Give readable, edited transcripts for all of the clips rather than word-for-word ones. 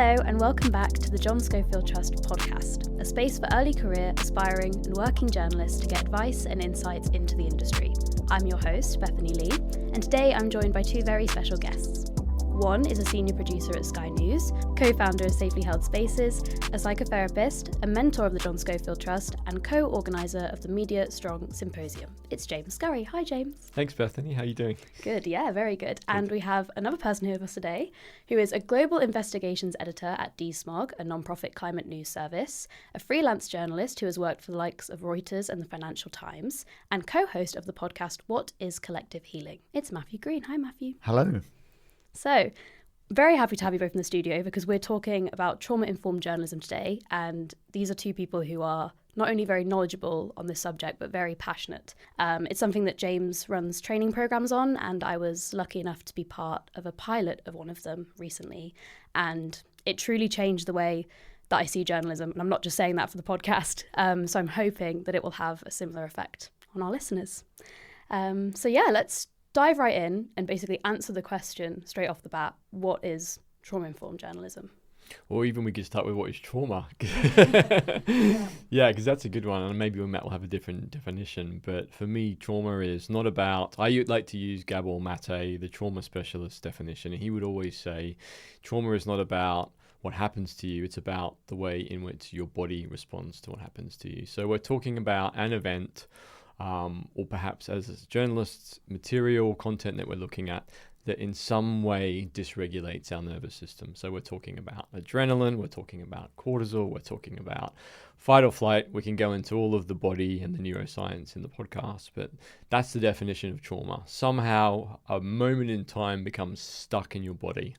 Hello and welcome back to the John Schofield Trust podcast, a space for early career, aspiring and working journalists to get advice and insights into the industry. I'm your host, Bethany Lee, and today I'm joined by two very special guests. One is a senior producer at Sky News, co-founder of Safely Held Spaces, a psychotherapist, a mentor of the John Schofield Trust, and co-organiser of the Media Strong Symposium. It's James Scurry. Hi, James. Thanks, Bethany. How are you doing? Good, yeah, very good. And we have another person here with us today, who is a global investigations editor at DeSmog, a non-profit climate news service, a freelance journalist who has worked for the likes of Reuters and the Financial Times, and co-host of the podcast What is Collective Healing? It's Matthew Green. Hi, Matthew. Hello. So, very happy to have you both in the studio because we're talking about trauma-informed journalism today, and these are two people who are not only very knowledgeable on this subject, but very passionate. It's something that James runs training programs on, and I was lucky enough to be part of a pilot of one of them recently, and it truly changed the way that I see journalism, and I'm not just saying that for the podcast, so I'm hoping that it will have a similar effect on our listeners. Let's dive right in and basically answer the question straight off the bat: what is trauma-informed journalism? Or even we could start with what is trauma. Yeah, because that's a good one, and maybe Matt will have a different definition. But for me, trauma is not about, I like to use Gabor Mate, the trauma specialist definition, and he would always say trauma is not about what happens to you, it's about the way in which your body responds to what happens to you. So we're talking about an event, or perhaps as journalists, material content that we're looking at that in some way dysregulates our nervous system. So we're talking about adrenaline, we're talking about cortisol, we're talking about fight or flight. We can go into all of the body and the neuroscience in the podcast, but that's the definition of trauma. Somehow a moment in time becomes stuck in your body,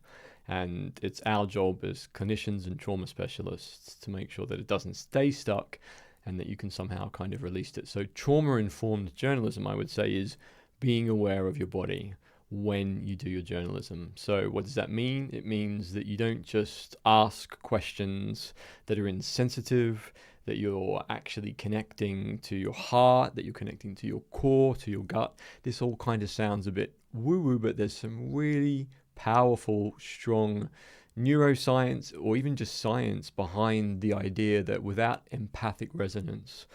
and it's our job as clinicians and trauma specialists to make sure that it doesn't stay stuck and that you can somehow kind of release it. So trauma-informed journalism, I would say, is being aware of your body when you do your journalism. So what does that mean? It means that you don't just ask questions that are insensitive, that you're actually connecting to your heart, that you're connecting to your core, to your gut. This all kind of sounds a bit woo-woo, but there's some really powerful, strong neuroscience or even just science behind the idea that without empathic resonance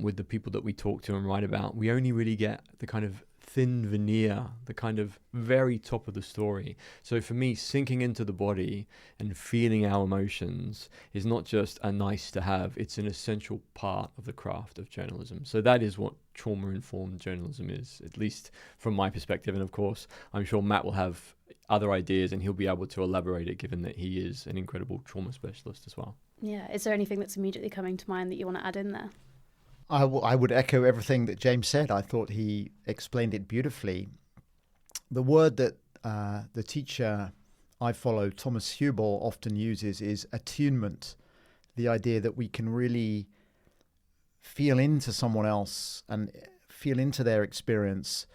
with the people that we talk to and write about, we only really get the kind of thin veneer, the kind of very top of the story. So for me, sinking into the body and feeling our emotions is not just a nice to have, it's an essential part of the craft of journalism. So that is what trauma-informed journalism is, at least from my perspective. And of course, I'm sure Matt will have other ideas and he'll be able to elaborate it, given that he is an incredible trauma specialist as well. Yeah, is there anything that's immediately coming to mind that you want to add in there? I would echo everything that James said. I thought he explained it beautifully. The word that the teacher I follow, Thomas Hubel, often uses is attunement. The idea that we can really feel into someone else and feel into their experience,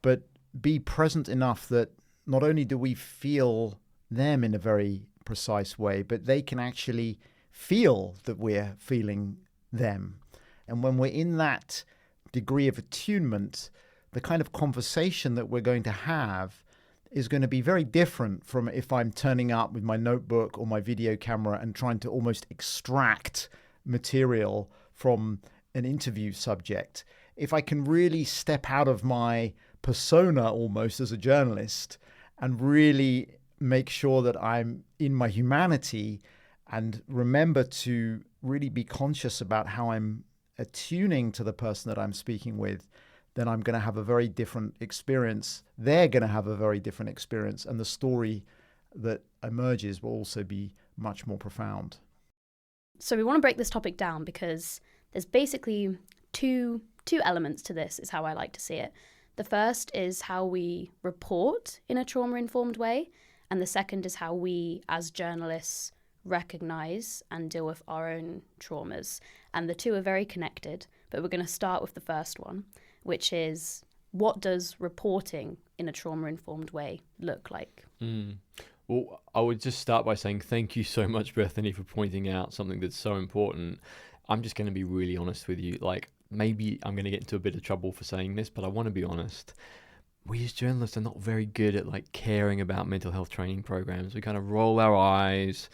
but be present enough that not only do we feel them in a very precise way, but they can actually feel that we're feeling them. And when we're in that degree of attunement, the kind of conversation that we're going to have is going to be very different from if I'm turning up with my notebook or my video camera and trying to almost extract material from an interview subject. If I can really step out of my persona almost as a journalist and really make sure that I'm in my humanity and remember to really be conscious about how I'm attuning to the person that I'm speaking with, then I'm going to have a very different experience. They're going to have a very different experience, and the story that emerges will also be much more profound. So we want to break this topic down because there's basically two elements to this, is how I like to see it. The first is how we report in a trauma-informed way, and the second is how we, as journalists, recognize and deal with our own traumas. And the two are very connected, but we're going to start with the first one, which is, what does reporting in a trauma-informed way look like? Well, I would just start by saying thank you so much, Bethany, for pointing out something that's so important. I'm just going to be really honest with you. Like, maybe I'm going to get into a bit of trouble for saying this, but I want to be honest. we as journalists are not very good at like caring about mental health training programs. We kind of roll our eyes,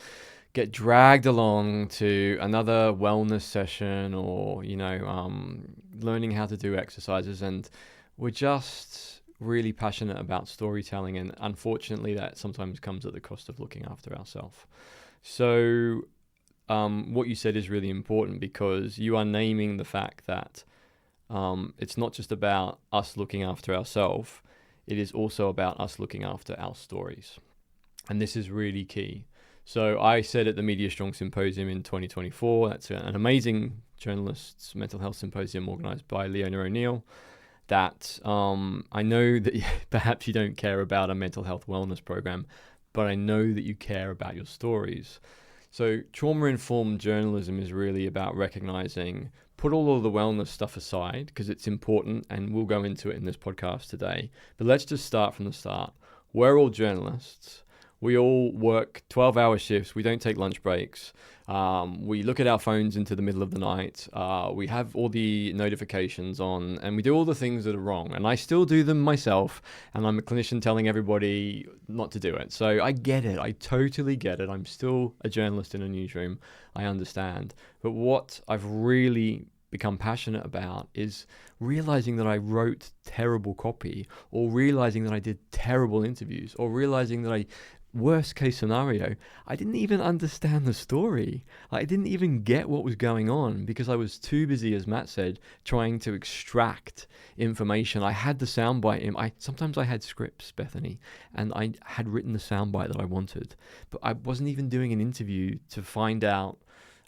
get dragged along to another wellness session, or learning how to do exercises, and we're just really passionate about storytelling, and unfortunately that sometimes comes at the cost of looking after ourselves. So what you said is really important, because you are naming the fact that it's not just about us looking after ourselves, it is also about us looking after our stories. And this is really key. So I said at the Media Strong Symposium in 2024, that's an amazing journalists' mental health symposium organised by Leona O'Neill, that I know that perhaps you don't care about a mental health wellness program, but I know that you care about your stories. So trauma-informed journalism is really about recognising, put all of the wellness stuff aside, because it's important, and we'll go into it in this podcast today. But let's just start from the start. We're all journalists. We all work 12-hour shifts. We don't take lunch breaks. We look at our phones into the middle of the night. We have all the notifications on, and we do all the things that are wrong. And I still do them myself, and I'm a clinician telling everybody not to do it. So I get it. I totally get it. I'm still a journalist in a newsroom. I understand. But what I've really become passionate about is realizing that I wrote terrible copy, or realizing that I did terrible interviews, or realizing that worst case scenario, I didn't even understand the story. I didn't even get what was going on, because I was too busy, as Matt said, trying to extract information. I had the soundbite. Sometimes I had scripts, Bethany, and I had written the soundbite that I wanted, but I wasn't even doing an interview to find out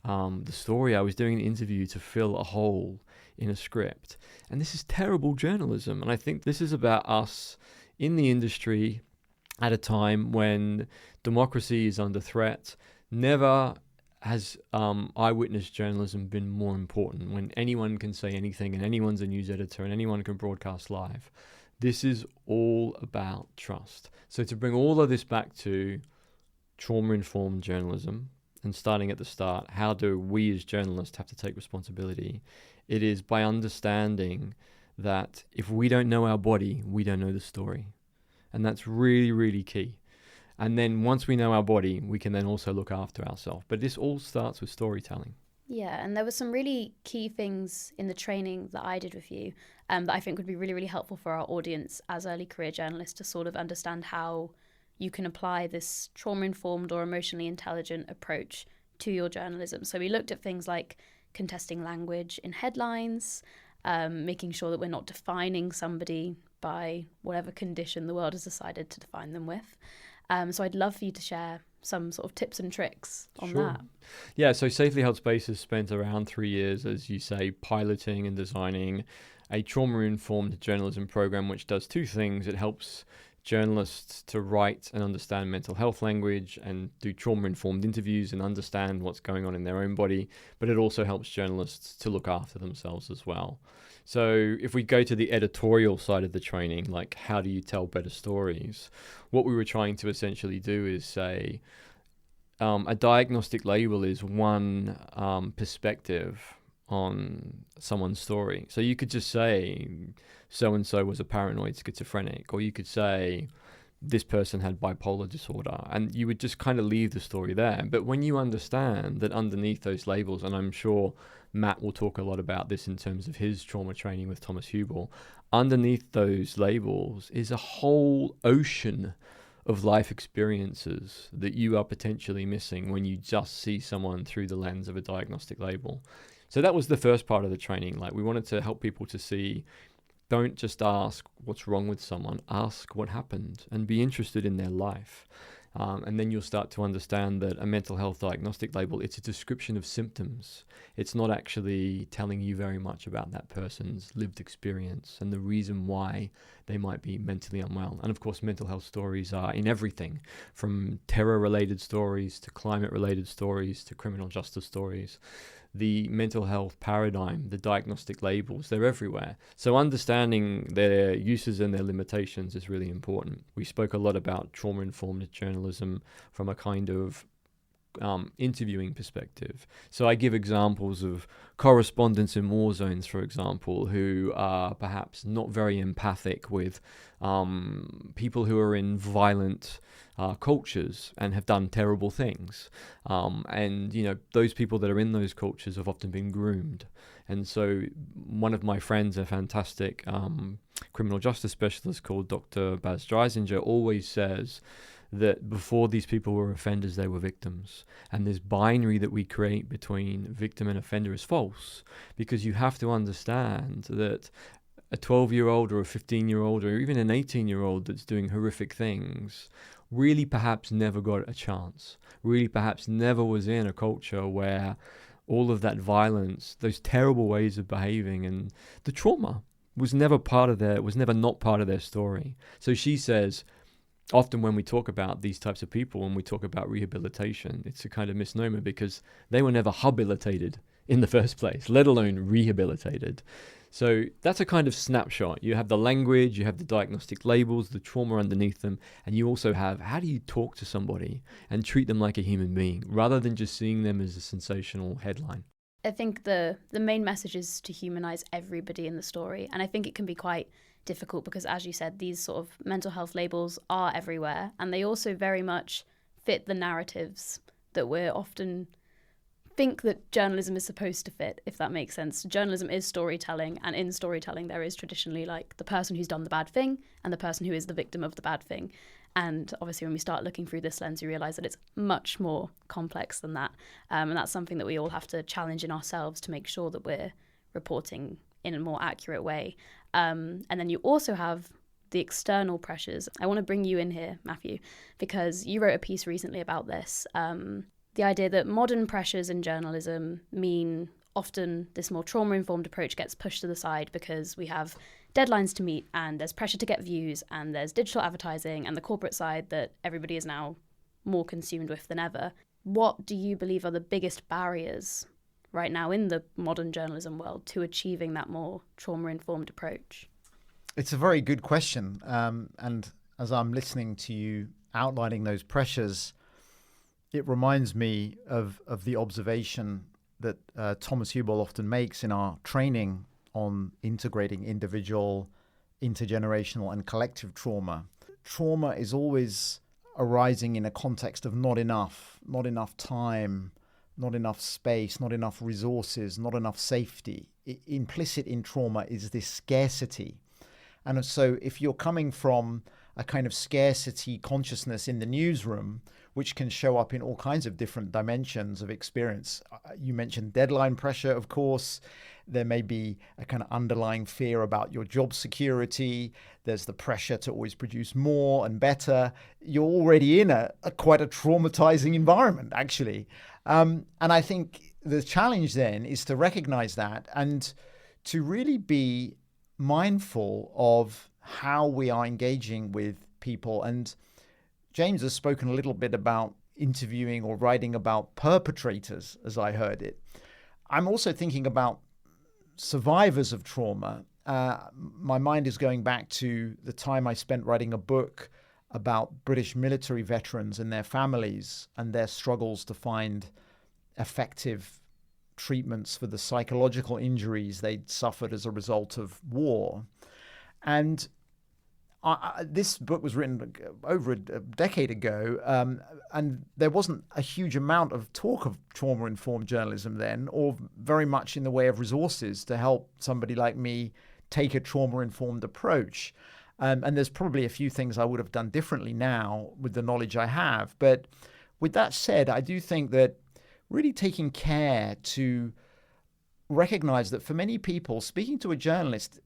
the story. I was doing an interview to fill a hole in a script. And this is terrible journalism. And I think this is about us in the industry at a time when democracy is under threat. Never has eyewitness journalism been more important, when anyone can say anything, and anyone's a news editor, and anyone can broadcast live. This is all about trust. So to bring all of this back to trauma-informed journalism, and starting at the start, how do we as journalists have to take responsibility? It is by understanding that if we don't know our body, we don't know the story. And that's really, really key. And then once we know our body, we can then also look after ourselves. But this all starts with storytelling. Yeah, and there were some really key things in the training that I did with you that I think would be really, really helpful for our audience as early career journalists to sort of understand how you can apply this trauma-informed or emotionally intelligent approach to your journalism. So we looked at things like contesting language in headlines, making sure that we're not defining somebody by whatever condition the world has decided to define them with. So I'd love for you to share some sort of tips and tricks on that. Yeah, so Safely Held Spaces spent around 3 years, as you say, piloting and designing a trauma-informed journalism program, which does two things. It helps journalists to write and understand mental health language and do trauma-informed interviews and understand what's going on in their own body, but it also helps journalists to look after themselves as well. So if we go to the editorial side of the training, like how do you tell better stories, what we were trying to essentially do is say a diagnostic label is one perspective on someone's story. So you could just say so-and-so was a paranoid schizophrenic, or you could say this person had bipolar disorder, and you would just kind of leave the story there. But when you understand that underneath those labels, and I'm sure Matt will talk a lot about this in terms of his trauma training with Thomas Hubel, underneath those labels is a whole ocean of life experiences that you are potentially missing when you just see someone through the lens of a diagnostic label. So that was the first part of the training. Like, we wanted to help people to see, don't just ask what's wrong with someone, ask what happened and be interested in their life. And then you'll start to understand that a mental health diagnostic label, it's a description of symptoms. It's not actually telling you very much about that person's lived experience and the reason why they might be mentally unwell. And of course, mental health stories are in everything, from terror-related stories to climate-related stories to criminal justice stories. The mental health paradigm, the diagnostic labels, they're everywhere. So understanding their uses and their limitations is really important. We spoke a lot about trauma-informed journalism from a kind of interviewing perspective. So I give examples of correspondents in war zones, for example, who are perhaps not very empathic with people who are in violent cultures and have done terrible things. And, those people that are in those cultures have often been groomed. And so one of my friends, a fantastic criminal justice specialist called Dr. Baz Dreisinger, always says that before these people were offenders, they were victims. And this binary that we create between victim and offender is false, because you have to understand that a 12-year-old or a 15-year-old or even an 18-year-old that's doing horrific things really perhaps never got a chance, really perhaps never was in a culture where all of that violence, those terrible ways of behaving and the trauma was never not part of their story. So she says, often when we talk about these types of people, when we talk about rehabilitation, it's a kind of misnomer because they were never habilitated in the first place, let alone rehabilitated. So that's a kind of snapshot. You have the language, you have the diagnostic labels, the trauma underneath them, and you also have how do you talk to somebody and treat them like a human being rather than just seeing them as a sensational headline. I think the main message is to humanize everybody in the story. And I think it can be quite difficult because, as you said, these sort of mental health labels are everywhere. And they also very much fit the narratives that we're often think that journalism is supposed to fit, if that makes sense. Journalism is storytelling. And in storytelling, there is traditionally like the person who's done the bad thing and the person who is the victim of the bad thing. And obviously, when we start looking through this lens, we realise that it's much more complex than that. And that's something that we all have to challenge in ourselves to make sure that we're reporting in a more accurate way. And then you also have the external pressures. I want to bring you in here, Matthew, because you wrote a piece recently about this. The idea that modern pressures in journalism mean often this more trauma-informed approach gets pushed to the side because we have deadlines to meet and there's pressure to get views and there's digital advertising and the corporate side that everybody is now more consumed with than ever. What do you believe are the biggest barriers right now in the modern journalism world to achieving that more trauma-informed approach? It's a very good question. And as I'm listening to you outlining those pressures, it reminds me of the observation that Thomas Hubel often makes in our training on integrating individual, intergenerational, and collective trauma. Trauma is always arising in a context of not enough time, not enough space, not enough resources, not enough safety. Implicit in trauma is this scarcity. And so if you're coming from a kind of scarcity consciousness in the newsroom, which can show up in all kinds of different dimensions of experience. You mentioned deadline pressure, of course. There may be a kind of underlying fear about your job security. There's the pressure to always produce more and better. You're already in a quite a traumatizing environment, actually. And I think the challenge then is to recognize that and to really be mindful of how we are engaging with people. And James has spoken a little bit about interviewing or writing about perpetrators, as I heard it. I'm also thinking about survivors of trauma. My mind is going back to the time I spent writing a book about British military veterans and their families and their struggles to find effective treatments for the psychological injuries they'd suffered as a result of war. And this book was written over a decade ago, and there wasn't a huge amount of talk of trauma-informed journalism then, or very much in the way of resources to help somebody like me take a trauma-informed approach. And there's probably a few things I would have done differently now with the knowledge I have. But with that said, I do think that really taking care to recognize that for many people, speaking to a journalist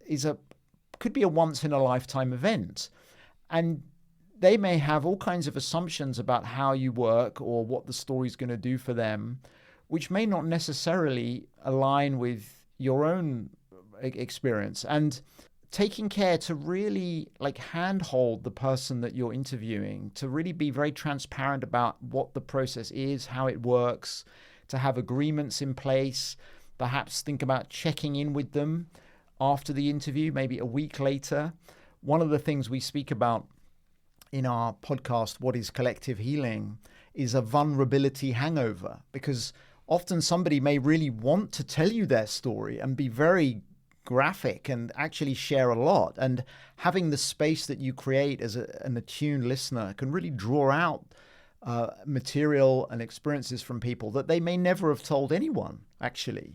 could be a once-in-a-lifetime event. And they may have all kinds of assumptions about how you work or what the story's going to do for them, which may not necessarily align with your own experience. And taking care to really handhold the person that you're interviewing, to really be very transparent about what the process is, how it works, to have agreements in place, perhaps think about checking in with them after the interview, maybe a week later. One of the things we speak about in our podcast, What is Collective Healing, is a vulnerability hangover, because often somebody may really want to tell you their story and be very graphic and actually share a lot. And having the space that you create as an attuned listener can really draw out material and experiences from people that they may never have told anyone, actually.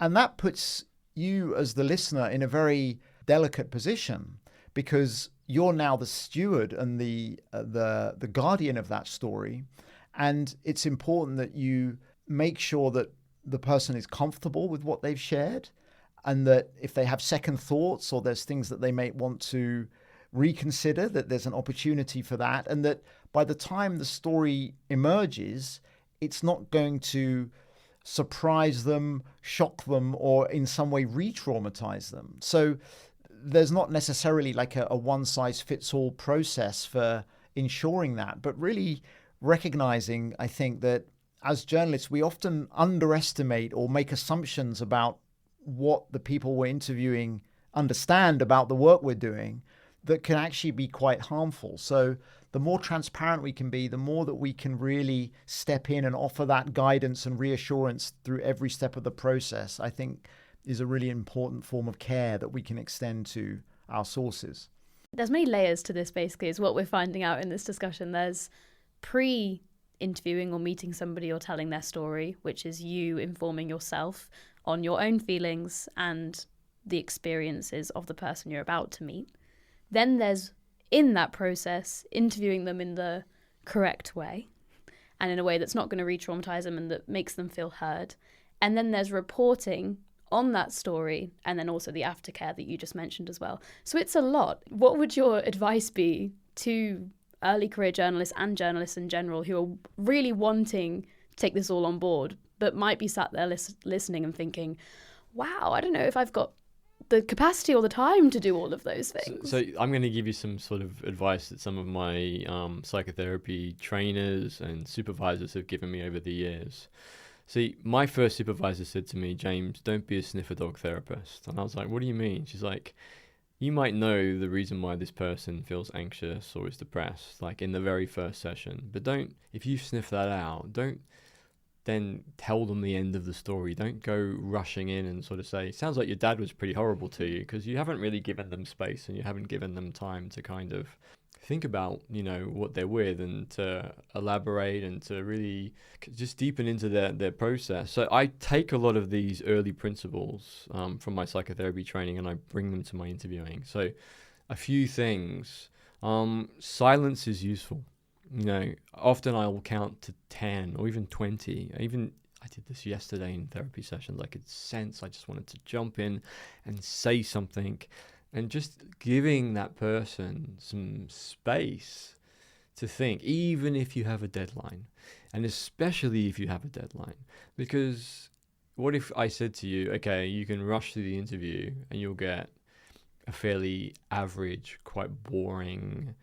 And that puts you as the listener in a very delicate position, because you're now the steward and the guardian of that story. And it's important that you make sure that the person is comfortable with what they've shared, and that if they have second thoughts or there's things that they may want to reconsider, that there's an opportunity for that, and that by the time the story emerges, it's not going to surprise them, shock them, or in some way re-traumatize them. So there's not necessarily like a one-size-fits-all process for ensuring that, but really recognizing, I think, that as journalists, we often underestimate or make assumptions about what the people we're interviewing understand about the work we're doing that can actually be quite harmful. So the more transparent we can be, the more that we can really step in and offer that guidance and reassurance through every step of the process, I think is a really important form of care that we can extend to our sources. There's many layers to this, basically, is what we're finding out in this discussion. There's pre-interviewing or meeting somebody or telling their story, which is you informing yourself on your own feelings and the experiences of the person you're about to meet. Then there's, in that process, interviewing them in the correct way and in a way that's not going to re-traumatize them and that makes them feel heard. And then there's reporting on that story, and then also the aftercare that you just mentioned as well. So it's a lot. What would your advice be to early career journalists and journalists in general who are really wanting to take this all on board, but might be sat there listening and thinking, wow, I don't know if I've got the capacity or the time to do all of those things? So I'm going to give you some sort of advice that some of my psychotherapy trainers and supervisors have given me over the years. See, my first supervisor said to me, James, don't be a sniffer dog therapist. And I was like, what do you mean? She's like, you might know the reason why this person feels anxious or is depressed, like in the very first session. But if you sniff that out, don't then tell them the end of the story. Don't go rushing in and sort of say, sounds like your dad was pretty horrible to you, because you haven't really given them space and you haven't given them time to kind of think about, what they're with and to elaborate and to really just deepen into their process. So I take a lot of these early principles from my psychotherapy training and I bring them to my interviewing. So a few things. Silence is useful. Often I will count to 10 or even 20. I did this yesterday in therapy sessions. I could sense I just wanted to jump in and say something, and just giving that person some space to think, even if you have a deadline, and especially if you have a deadline. Because what if I said to you, okay, you can rush through the interview and you'll get a fairly average, quite boring,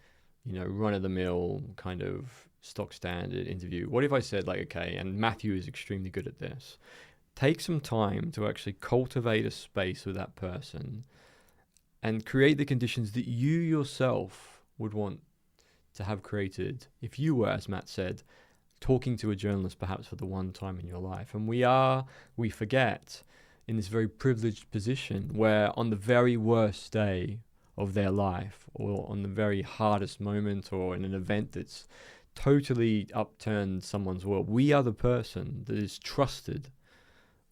run-of-the-mill kind of stock standard interview. What if I said, okay, and Matthew is extremely good at this, take some time to actually cultivate a space with that person and create the conditions that you yourself would want to have created if you were, as Matt said, talking to a journalist perhaps for the one time in your life. And we forget in this very privileged position where on the very worst day of their life, or on the very hardest moment, or in an event that's totally upturned someone's world, we are the person that is trusted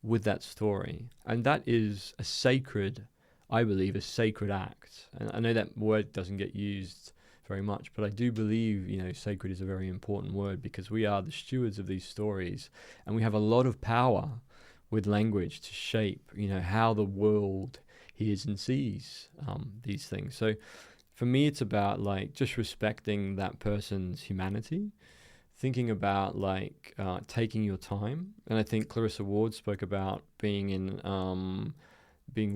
with that story. And that is I believe, a sacred act. And I know that word doesn't get used very much, but I do believe, sacred is a very important word, because we are the stewards of these stories, and we have a lot of power with language to shape, how the world hears and sees these things. So for me, it's about just respecting that person's humanity, thinking about taking your time. And I think Clarissa Ward spoke about being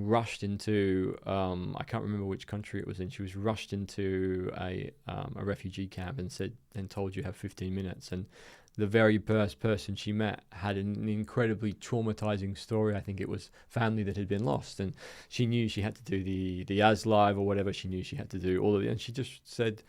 rushed into, I can't remember which country it was in. She was rushed into a refugee camp and told you have 15 minutes. And the very first person she met had an incredibly traumatizing story. I think it was family that had been lost, and she knew she had to do the AS Live or whatever. She knew she had to do all of it, and she just said,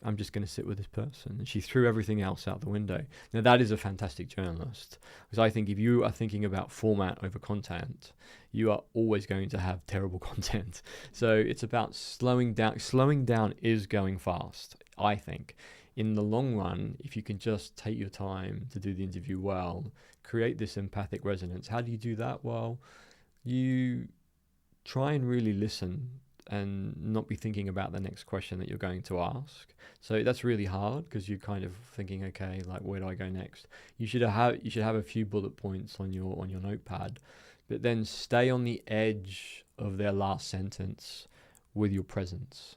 I'm just going to sit with this person. And she threw everything else out the window. Now, that is a fantastic journalist, because I think if you are thinking about format over content, you are always going to have terrible content. So it's about slowing down. Slowing down is going fast, I think. In the long run, if you can just take your time to do the interview well, create this empathic resonance. How do you do that? Well, you try and really listen and not be thinking about the next question that you're going to ask. So that's really hard, because you're kind of thinking, okay, like, where do I go next? You should have a few bullet points on your notepad, but then stay on the edge of their last sentence with your presence,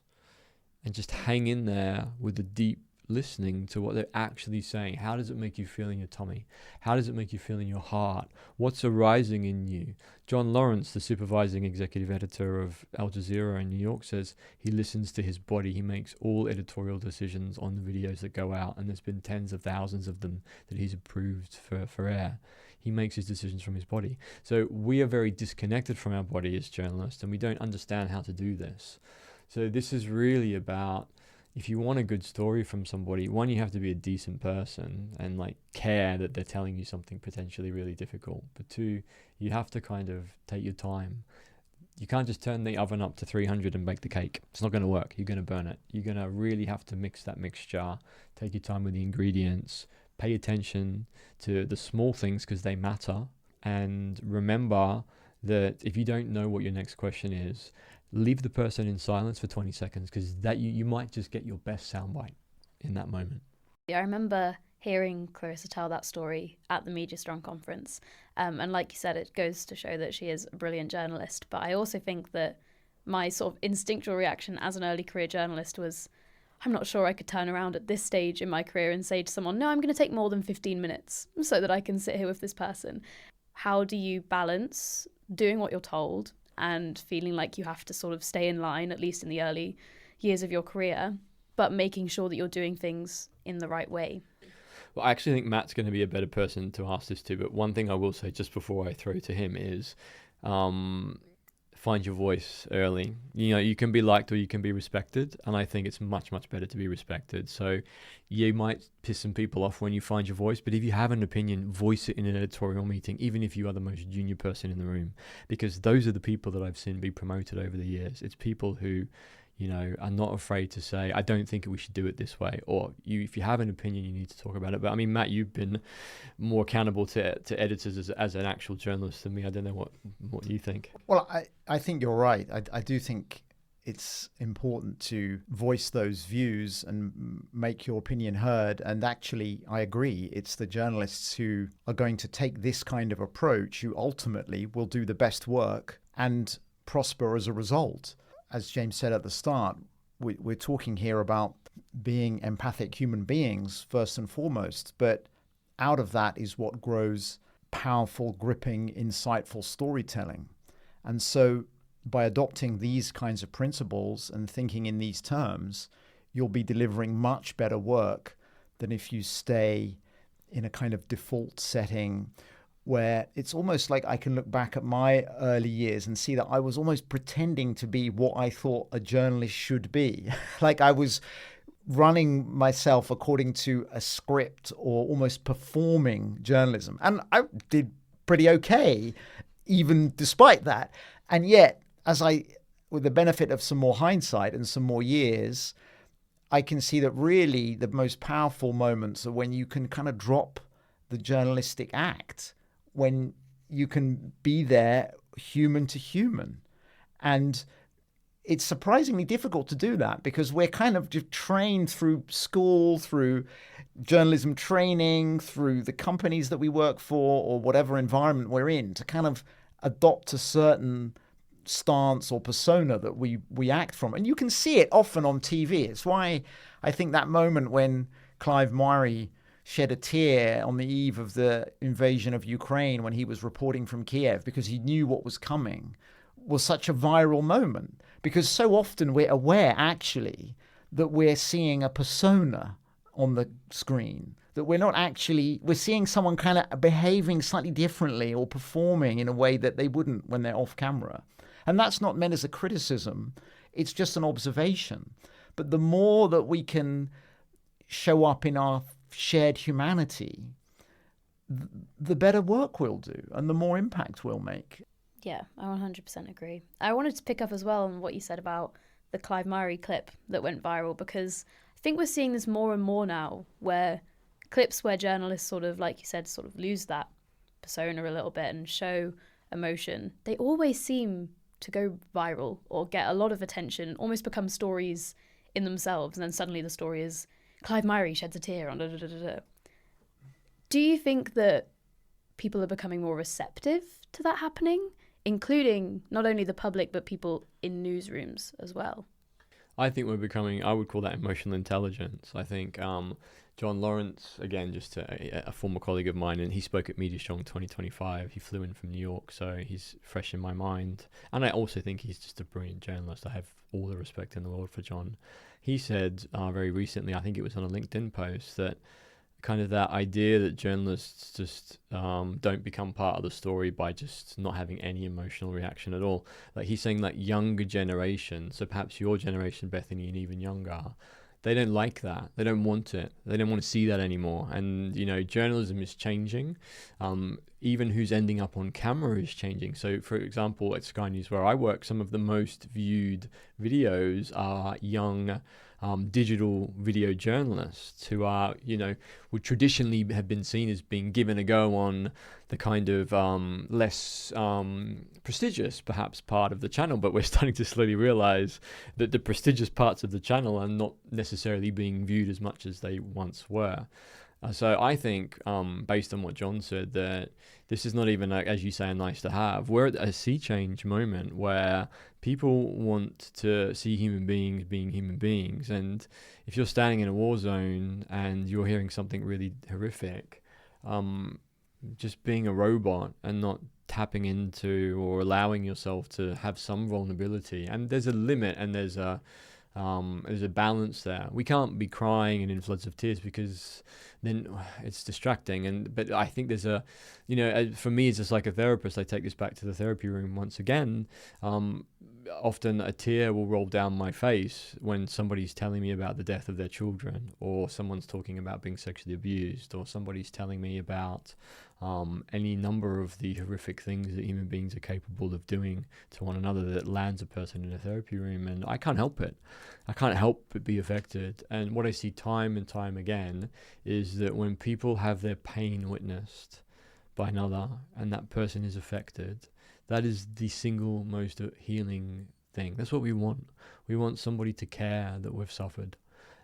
and just hang in there with the deep listening to what they're actually saying. How does it make you feel in your tummy? How does it make you feel in your heart? What's arising in you? John Lawrence, the supervising executive editor of Al Jazeera in New York, says he listens to his body. He makes all editorial decisions on the videos that go out, and there's been tens of thousands of them that he's approved for air. He makes his decisions from his body. So we are very disconnected from our body as journalists, and we don't understand how to do this. So this is really about, if you want a good story from somebody, one, you have to be a decent person and like care that they're telling you something potentially really difficult. But two, you have to kind of take your time. You can't just turn the oven up to 300 and bake the cake. It's not going to work. You're going to burn it. You're going to really have to mix that mixture, take your time with the ingredients, pay attention to the small things because they matter. And remember that if you don't know what your next question is, leave the person in silence for 20 seconds, because that you might just get your best soundbite in that moment. I remember hearing Clarissa tell that story at the Media Strong conference. And like you said, it goes to show that she is a brilliant journalist. But I also think that my sort of instinctual reaction as an early career journalist was, I'm not sure I could turn around at this stage in my career and say to someone, no, I'm going to take more than 15 minutes so that I can sit here with this person. How do you balance doing what you're told and feeling like you have to sort of stay in line, at least in the early years of your career, but making sure that you're doing things in the right way? Well, I actually think Matt's going to be a better person to ask this to, but one thing I will say just before I throw to him is find your voice early. You know, you can be liked or you can be respected, and I think it's much, much better to be respected. So you might piss some people off when you find your voice, but if you have an opinion, voice it in an editorial meeting, even if you are the most junior person in the room, because those are the people that I've seen be promoted over the years. It's people who, you know, are not afraid to say, I don't think we should do it this way, or if you have an opinion, you need to talk about it. But I mean, Matt, you've been more accountable to editors as an actual journalist than me. I don't know what you think. Well, I think you're right. I do think it's important to voice those views and make your opinion heard. And actually, I agree. It's the journalists who are going to take this kind of approach who ultimately will do the best work and prosper as a result. As James said at the start, we're talking here about being empathic human beings first and foremost, but out of that is what grows powerful, gripping, insightful storytelling. And so by adopting these kinds of principles and thinking in these terms, you'll be delivering much better work than if you stay in a kind of default setting where it's almost like I can look back at my early years and see that I was almost pretending to be what I thought a journalist should be. Like I was running myself according to a script or almost performing journalism. And I did pretty okay, even despite that. And yet, with the benefit of some more hindsight and some more years, I can see that really the most powerful moments are when you can kind of drop the journalistic act, when you can be there human to human. And it's surprisingly difficult to do that because we're kind of just trained through school, through journalism training, through the companies that we work for or whatever environment we're in to kind of adopt a certain stance or persona that we act from. And you can see it often on TV. It's why I think that moment when Clive Myrie shed a tear on the eve of the invasion of Ukraine when he was reporting from Kiev because he knew what was coming was such a viral moment, because so often we're aware actually that we're seeing a persona on the screen, that we're seeing someone kind of behaving slightly differently or performing in a way that they wouldn't when they're off camera. And that's not meant as a criticism. It's just an observation. But the more that we can show up in our shared humanity, the better work we'll do and the more impact we'll make. Yeah, I 100% agree. I wanted to pick up as well on what you said about the Clive Murray clip that went viral, because I think we're seeing this more and more now, where clips where journalists sort of, like you said, sort of lose that persona a little bit and show emotion, they always seem to go viral or get a lot of attention, almost become stories in themselves, and then suddenly the story is Clive Murray sheds a tear on da-da-da-da-da. Do you think that people are becoming more receptive to that happening, including not only the public but people in newsrooms as well? I think we're becoming, I would call that emotional intelligence. I think John Lawrence, again, just a former colleague of mine, and he spoke at Media Strong 2025. He flew in from New York, so he's fresh in my mind. And I also think he's just a brilliant journalist. I have all the respect in the world for John. He said very recently, I think it was on a LinkedIn post, that kind of that idea that journalists just don't become part of the story by just not having any emotional reaction at all. Like he's saying, like younger generation, so perhaps your generation, Bethany, and even younger, they don't like that. They don't want it. They don't want to see that anymore. And, you know, journalism is changing. Even who's ending up on camera is changing. So, for example, at Sky News, where I work, some of the most viewed videos are young digital video journalists who are, you know, would traditionally have been seen as being given a go on the kind of less prestigious, perhaps, part of the channel. But we're starting to slowly realize that the prestigious parts of the channel are not necessarily being viewed as much as they once were. So I think, based on what John said, that this is not even, as you say, a nice to have. We're at a sea change moment where people want to see human beings being human beings. And if you're standing in a war zone and you're hearing something really horrific, just being a robot and not tapping into or allowing yourself to have some vulnerability. And there's a limit and there's a balance there. We can't be crying and in floods of tears because then it's distracting. But I think there's a, you know, for me as a psychotherapist, I take this back to the therapy room once again. Often a tear will roll down my face when somebody's telling me about the death of their children, or someone's talking about being sexually abused, or somebody's telling me about any number of the horrific things that human beings are capable of doing to one another that lands a person in a therapy room. And I can't help it. I can't help but be affected. And what I see time and time again is that when people have their pain witnessed by another and that person is affected, that is the single most healing thing. That's what we want. We want somebody to care that we've suffered.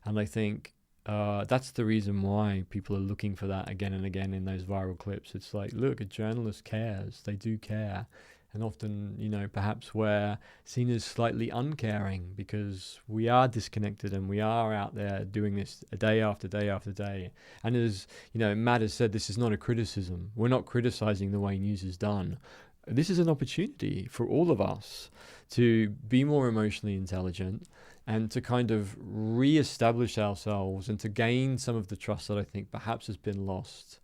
And I think that's the reason why people are looking for that again and again in those viral clips. It's like, look, a journalist cares. They do care. And often, you know, perhaps we're seen as slightly uncaring because we are disconnected and we are out there doing this day after day after day. And as, you know, Matt has said, this is not a criticism. We're not criticizing the way news is done. This is an opportunity for all of us to be more emotionally intelligent and to kind of re-establish ourselves and to gain some of the trust that I think perhaps has been lost.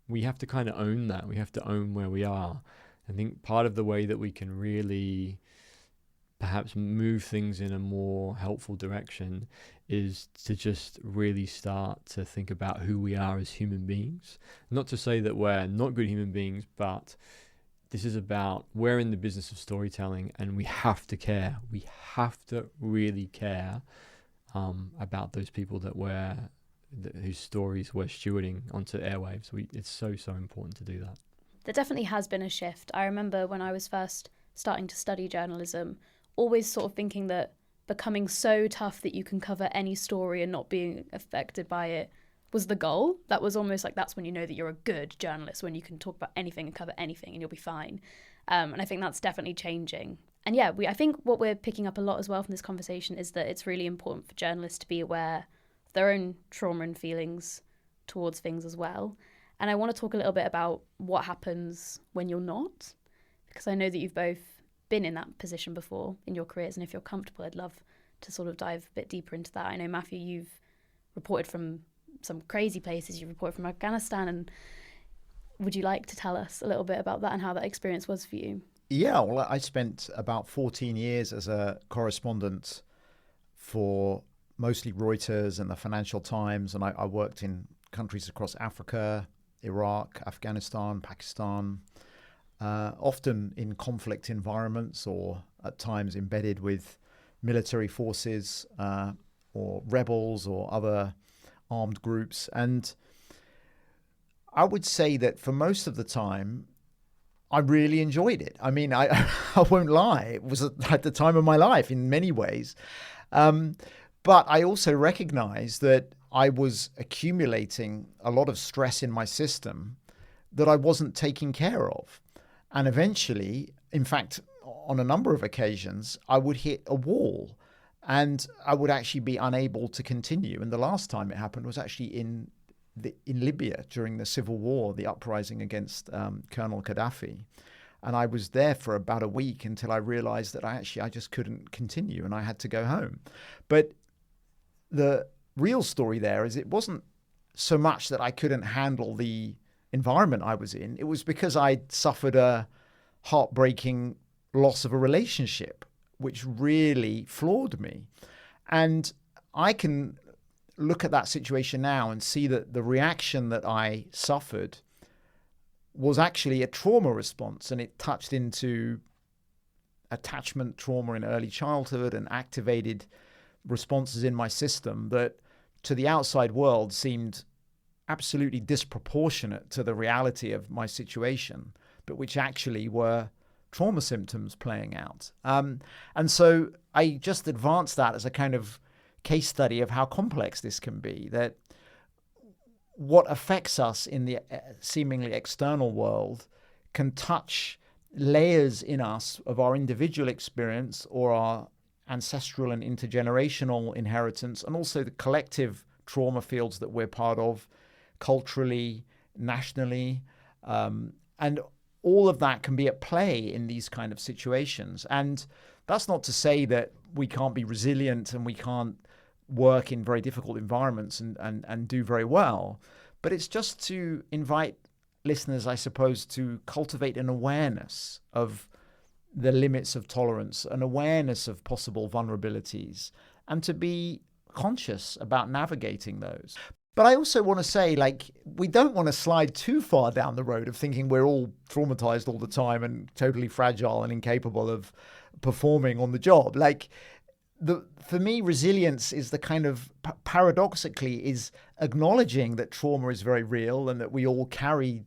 We have to kind of own that. We have to own where we are. I think part of the way that we can really perhaps move things in a more helpful direction is to just really start to think about who we are as human beings. Not to say that we're not good human beings, but this is about, we're in the business of storytelling and we have to care. We have to really care about those people that whose stories we're stewarding onto airwaves. It's so, so important to do that. There definitely has been a shift. I remember when I was first starting to study journalism, always sort of thinking that becoming so tough that you can cover any story and not being affected by it was the goal. That was almost like, that's when you know that you're a good journalist, when you can talk about anything and cover anything and you'll be fine. And I think that's definitely changing. And yeah, I think what we're picking up a lot as well from this conversation is that it's really important for journalists to be aware of their own trauma and feelings towards things as well. And I want to talk a little bit about what happens when you're not, because I know that you've both been in that position before in your careers. And if you're comfortable, I'd love to sort of dive a bit deeper into that. I know, Matthew, you've reported from some crazy places. You reported from Afghanistan. And would you like to tell us a little bit about that and how that experience was for you? Yeah, well, I spent about 14 years as a correspondent for mostly Reuters and the Financial Times, and I worked in countries across Africa, Iraq, Afghanistan, Pakistan, often in conflict environments or at times embedded with military forces or rebels or other armed groups. And I would say that for most of the time, I really enjoyed it. I mean, I won't lie. It was at the time of my life in many ways. But I also recognized that I was accumulating a lot of stress in my system that I wasn't taking care of. And eventually, in fact, on a number of occasions, I would hit a wall and I would actually be unable to continue. And the last time it happened was actually in Libya during the civil war, the uprising against Colonel Gaddafi. And I was there for about a week until I realized that I just couldn't continue and I had to go home. But the real story there is it wasn't so much that I couldn't handle the environment I was in. It was because I'd suffered a heartbreaking loss of a relationship, which really floored me. And I can look at that situation now and see that the reaction that I suffered was actually a trauma response, and it touched into attachment trauma in early childhood and activated responses in my system that to the outside world seemed absolutely disproportionate to the reality of my situation, but which actually were trauma symptoms playing out. And so I just advanced that as a kind of case study of how complex this can be, that what affects us in the seemingly external world can touch layers in us of our individual experience or our ancestral and intergenerational inheritance, and also the collective trauma fields that we're part of culturally, nationally, and all of that can be at play in these kind of situations. And that's not to say that we can't be resilient and we can't work in very difficult environments and do very well, but it's just to invite listeners, I suppose, to cultivate an awareness of the limits of tolerance, an awareness of possible vulnerabilities, and to be conscious about navigating those. But I also want to say, we don't want to slide too far down the road of thinking we're all traumatized all the time and totally fragile and incapable of performing on the job. For me, resilience is the kind of, paradoxically, is acknowledging that trauma is very real and that we all carry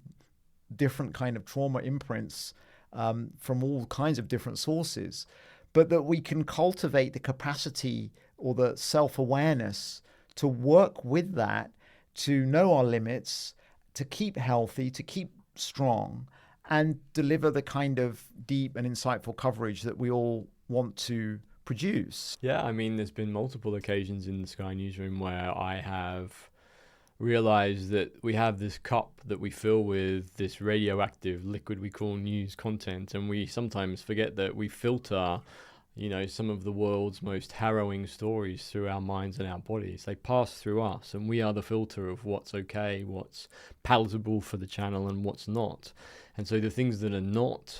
different kind of trauma imprints from all kinds of different sources, but that we can cultivate the capacity or the self-awareness to work with that, to know our limits, to keep healthy, to keep strong, and deliver the kind of deep and insightful coverage that we all want to produce. Yeah, I mean, there's been multiple occasions in the Sky Newsroom where I have realized that we have this cup that we fill with this radioactive liquid we call news content, and we sometimes forget that we filter some of the world's most harrowing stories through our minds and our bodies. They pass through us, and we are the filter of what's okay, what's palatable for the channel, and what's not. And so the things that are not,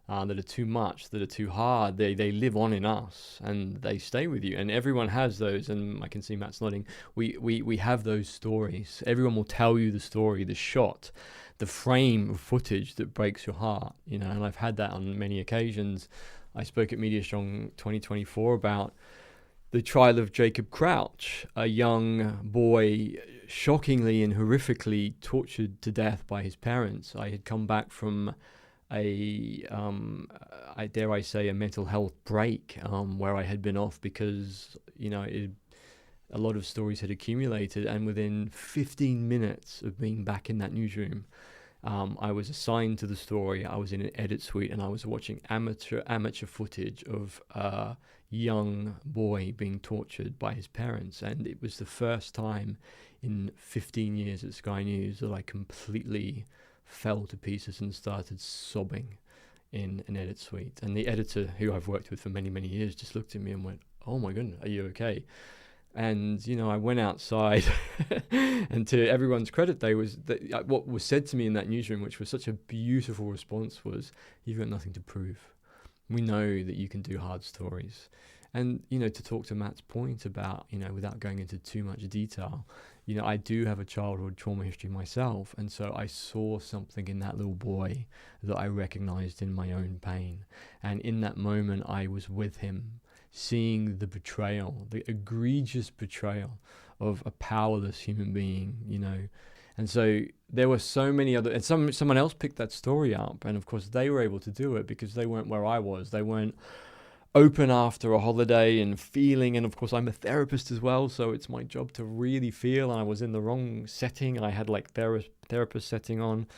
that are too much, that are too hard, they live on in us, and they stay with you. And everyone has those, and I can see Matt's nodding. We have those stories. Everyone will tell you the story, the shot, the frame of footage that breaks your heart, and I've had that on many occasions. I spoke at Media Strong 2024 about the trial of Jacob Crouch, a young boy shockingly and horrifically tortured to death by his parents. I had come back from a mental health break where I had been off because, a lot of stories had accumulated, and within 15 minutes of being back in that newsroom, I was assigned to the story. I was in an edit suite and I was watching amateur footage of a young boy being tortured by his parents. And it was the first time in 15 years at Sky News that I completely fell to pieces and started sobbing in an edit suite. And the editor, who I've worked with for many, many years, just looked at me and went, "Oh my goodness, are you okay?" And I went outside, and to everyone's credit, what was said to me in that newsroom, which was such a beautiful response, was, "You've got nothing to prove. We know that you can do hard stories, And, to talk to Matt's point about, without going into too much detail, I do have a childhood trauma history myself. And so I saw something in that little boy that I recognized in my own pain. And in that moment, I was with him, seeing the betrayal, the egregious betrayal of a powerless human being, And so there were so many other, and someone else picked that story up. And of course, they were able to do it because they weren't where I was. They weren't open after a holiday and feeling, and of course I'm a therapist as well, so it's my job to really feel. And I was in the wrong setting. I had like therapist setting on,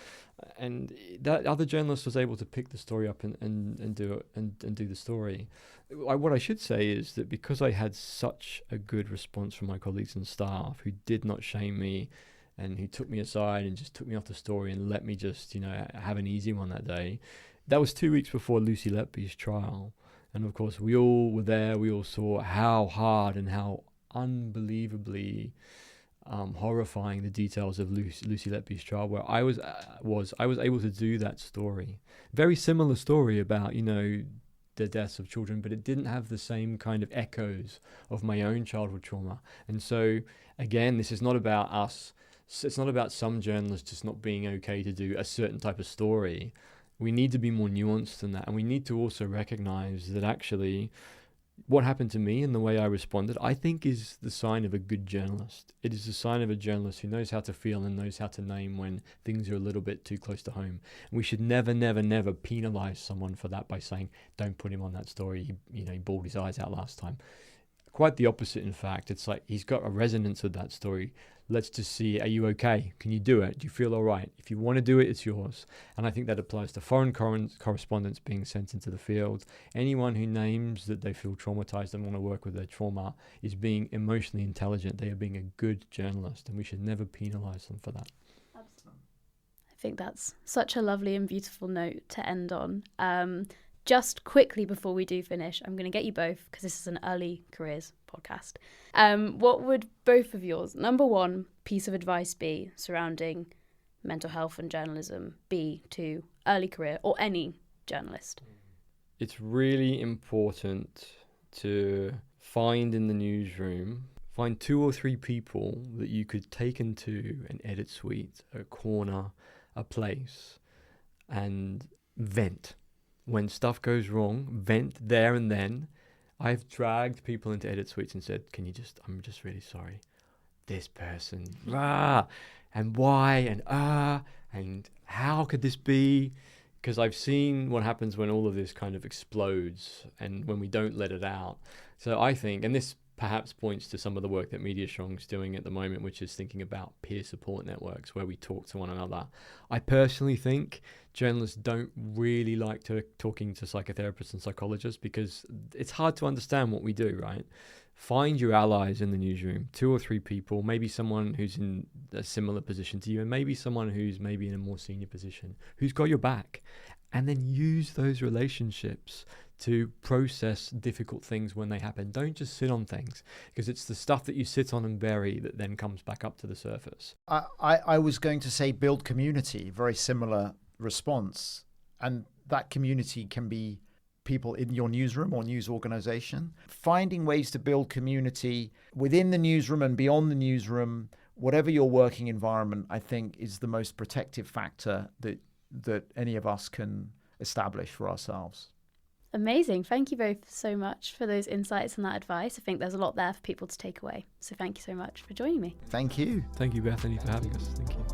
and that other journalist was able to pick the story up and do it and do the story. What I should say is that because I had such a good response from my colleagues and staff who did not shame me and who took me aside and just took me off the story and let me just have an easy one that day. That was 2 weeks before Lucy Letby's trial. And of course, we all were there. We all saw how hard and how unbelievably horrifying the details of Lucy Letby's trial were. I was able to do that story. Very similar story about, the deaths of children, but it didn't have the same kind of echoes of my own childhood trauma. And so, again, this is not about us. It's not about some journalists just not being okay to do a certain type of story. We need to be more nuanced than that. And we need to also recognize that actually what happened to me and the way I responded, I think is the sign of a good journalist. It is the sign of a journalist who knows how to feel and knows how to name when things are a little bit too close to home. And we should never, never, never penalize someone for that by saying, don't put him on that story. He bawled his eyes out last time. Quite the opposite, in fact. It's like he's got a resonance with that story. Let's just see, are you okay? Can you do it? Do you feel all right? If you want to do it, it's yours. And I think that applies to foreign correspondents being sent into the field. Anyone who names that they feel traumatized and want to work with their trauma is being emotionally intelligent. They are being a good journalist, and we should never penalize them for that. Absolutely. I think that's such a lovely and beautiful note to end on. Just quickly before we do finish, I'm going to get you both, because this is an early careers podcast. What would both of yours, number one, piece of advice be surrounding mental health and journalism be to early career or any journalist? It's really important to find in the newsroom, find 2 or 3 people that you could take into an edit suite, a corner, a place, and vent. When stuff goes wrong, vent there and then. I've dragged people into edit suites and said, I'm just really sorry. This person, and why, and how could this be? Because I've seen what happens when all of this kind of explodes and when we don't let it out. So I think, and this perhaps points to some of the work that Media Strong's doing at the moment, which is thinking about peer support networks where we talk to one another. I personally think journalists don't really like talking to psychotherapists and psychologists because it's hard to understand what we do, right? Find your allies in the newsroom, 2 or 3 people, maybe someone who's in a similar position to you, and maybe someone who's maybe in a more senior position, who's got your back, and then use those relationships to process difficult things when they happen. Don't just sit on things, because it's the stuff that you sit on and bury that then comes back up to the surface. I was going to say build community, very similar response. And that community can be people in your newsroom or news organization. Finding ways to build community within the newsroom and beyond the newsroom, whatever your working environment, I think is the most protective factor that any of us can establish for ourselves. Amazing. Thank you both so much for those insights and that advice. I think there's a lot there for people to take away. So thank you so much for joining me. Thank you. Thank you, Bethany, for having us. Thank you.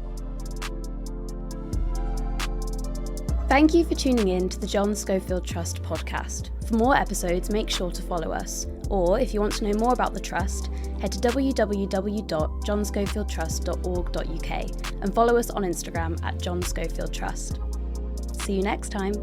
Thank you for tuning in to the John Schofield Trust podcast. For more episodes, make sure to follow us. Or if you want to know more about the Trust, head to www.johnscofieldtrust.org.uk and follow us on Instagram at John Schofield Trust. See you next time.